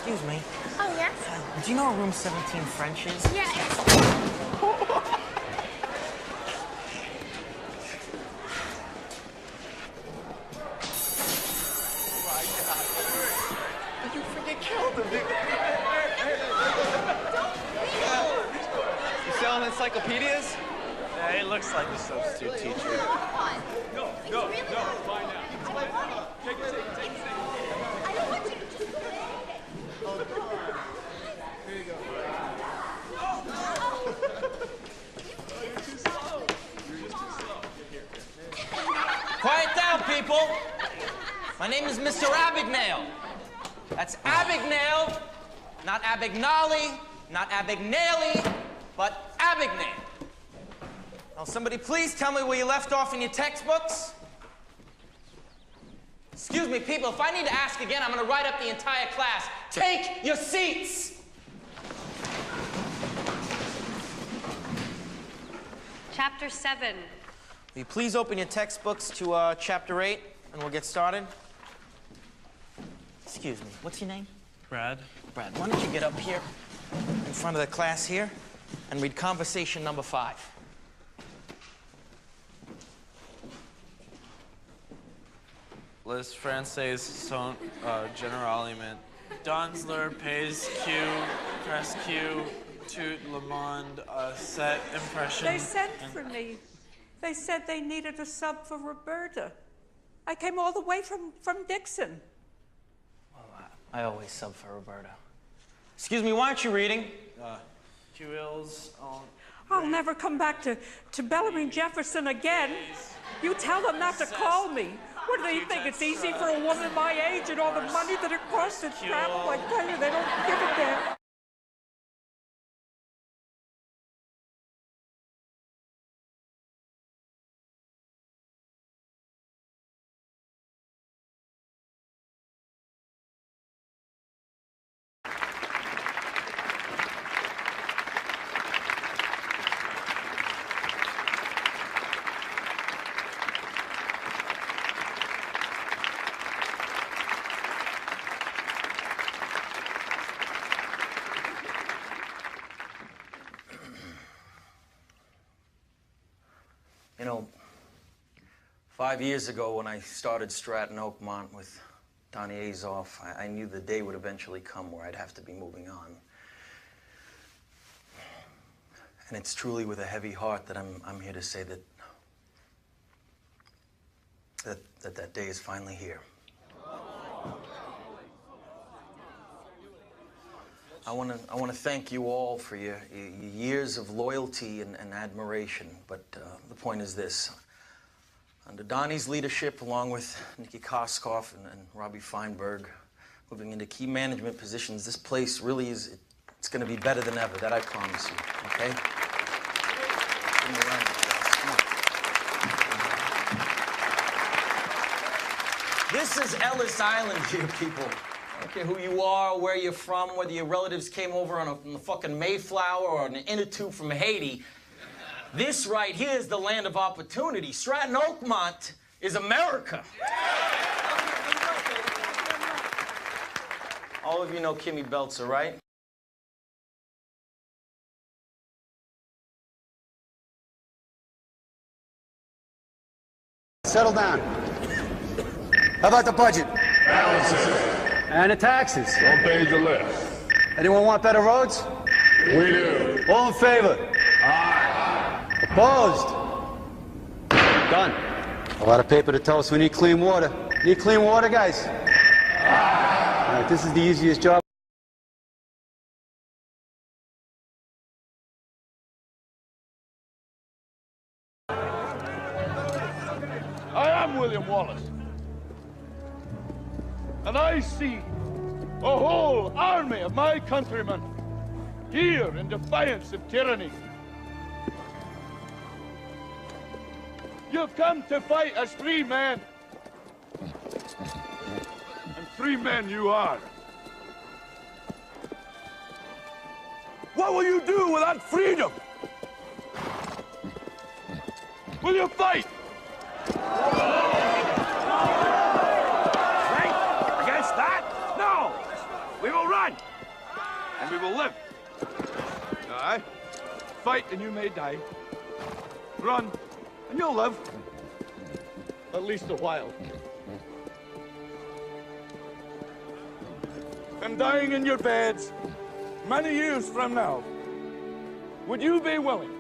Excuse me. Oh, yes? Do you know where room 17 French is? Yeah, You freaking killed him, dude. You selling encyclopedias? Yeah, he looks like a substitute teacher. No, find out. Take it. I don't want you to just go Here you go. You're too slow. Quiet down, people. My name is Mr. Abagnale. That's Abagnale, not Abagnale, not Abagnale, but Abagnale. Now, somebody please tell me where you left off in your textbooks? Excuse me, people, if I need to ask again, I'm going to write up the entire class. Take your seats! Chapter 7. Will you please open your textbooks to Chapter 8, and we'll get started? Excuse me, what's your name? Brad. Brad, why don't you get up here in front of the class here and read conversation number 5. Les Français sont généralement Donsler pays Q, press Q, tout le monde set impression. They sent for me. They said they needed a sub for Roberta. I came all the way from Dixon. Well, I always sub for Roberta. Excuse me, why aren't you reading? QLs on... I'll never come back to Bellarmine Jefferson again. You tell them not to call me. What do they think? It's easy for a woman my age and all the money that it costs to travel? I tell you, they don't give a damn. You know, 5 years ago when I started Stratton Oakmont with Donnie Azoff, I knew the day would eventually come where I'd have to be moving on. And it's truly with a heavy heart that I'm here to say that day is finally here. I want to thank you all for your years of loyalty and admiration, but the point is this. Under Donnie's leadership, along with Nikki Koskoff and Robbie Feinberg, moving into key management positions, this place really is, it's going to be better than ever, that I promise you, okay? Give me a round of applause. Come on. This is Ellis Island here, people. I don't care who you are, where you're from, whether your relatives came over on the fucking Mayflower or an inner tube from Haiti. This right here is the land of opportunity. Stratton Oakmont is America. All of you know Kimmy Belzer, right? Settle down. How about the budget? And the taxes. What page the list? Anyone want better roads? We do. All in favor? Aye. Opposed? Done. A lot of paper to tell us we need clean water. Need clean water, guys? Aye. All right, this is the easiest job. I am William Wallace. And I see a whole army of my countrymen here in defiance of tyranny. You've come to fight as free men. And free men you are. What will you do without freedom? Will you fight? Right? Against that? No! We will rise! Run! And we will live. Aye. Fight and you may die. Run and you'll live. At least a while. And dying in your beds many years from now, would you be willing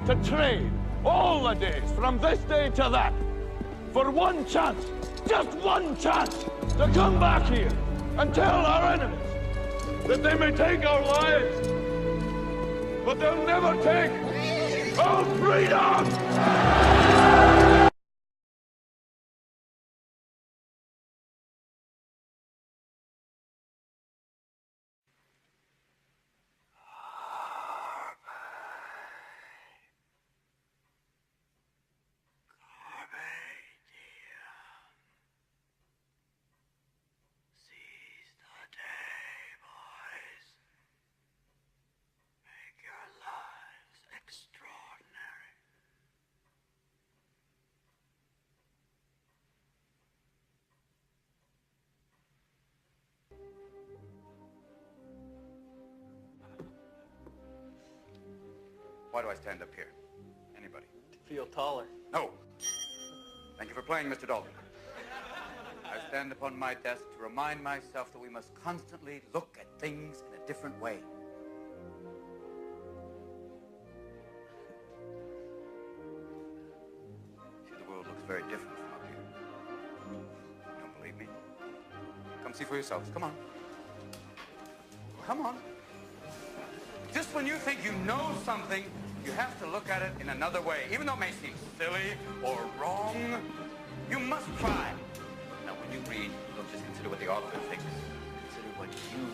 to trade all the days from this day to that for one chance, just one chance, to come back here and tell our enemies that they may take our lives, but they'll never take our freedom! Why do I stand up here? Anybody? To feel taller. No. Thank you for playing, Mr. Dalton. I stand upon my desk to remind myself that we must constantly look at things in a different way. See, the world looks very different from up here. You don't believe me? Come see for yourselves. Come on. Come on. Just when you think you know something, you have to look at it in another way. Even though it may seem silly or wrong, you must try. Now, when you read, don't just consider what the author thinks. Consider what you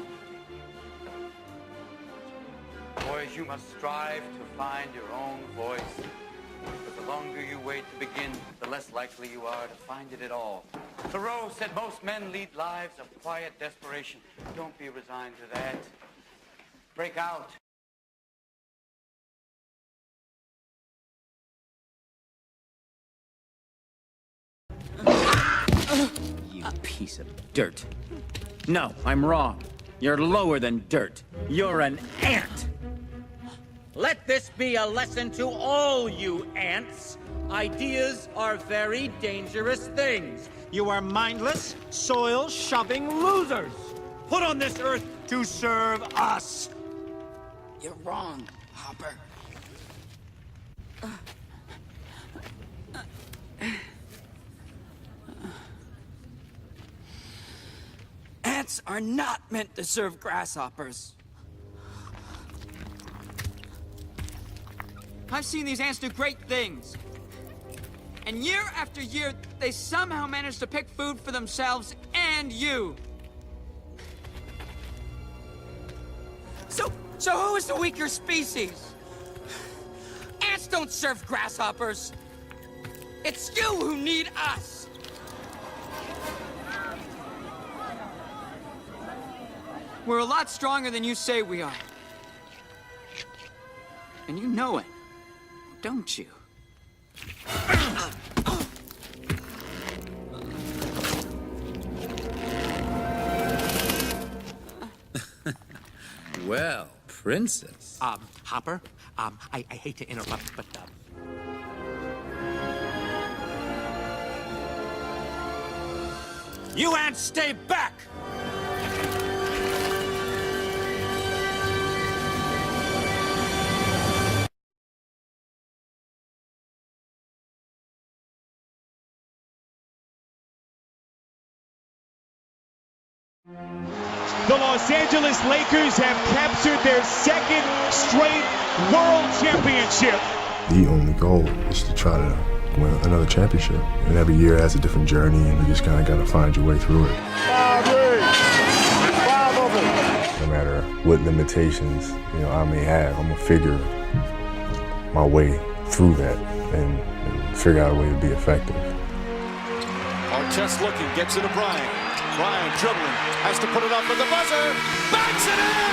think. Boys, you must strive to find your own voice. But the longer you wait to begin, the less likely you are to find it at all. Thoreau said most men lead lives of quiet desperation. Don't be resigned to that. Break out. You piece of dirt. No, I'm wrong. You're lower than dirt. You're an ant. Let this be a lesson to all you ants. Ideas are very dangerous things. You are mindless, soil-shoving losers. Put on this earth to serve us. You're wrong, Hopper. Ants are not meant to serve grasshoppers. I've seen these ants do great things. And year after year, they somehow manage to pick food for themselves and you. So who is the weaker species? Ants don't serve grasshoppers. It's you who need us. We're a lot stronger than you say we are. And you know it, don't you? Well, Princess. Hopper, I hate to interrupt, but, You ants stay back! The Los Angeles Lakers have captured their second straight world championship. The only goal is to try to win another championship. And every year has a different journey, and you just kind of got to find your way through it. No matter what limitations, I may have, I'm going to figure my way through that and figure out a way to be effective. Artest looking, gets it to Bryant. Bryant dribbling, has to put it up for the buzzer. Banks it in!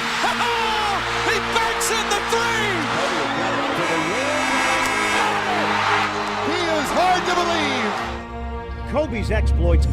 He banks in the three! He is hard to believe. Kobe's exploits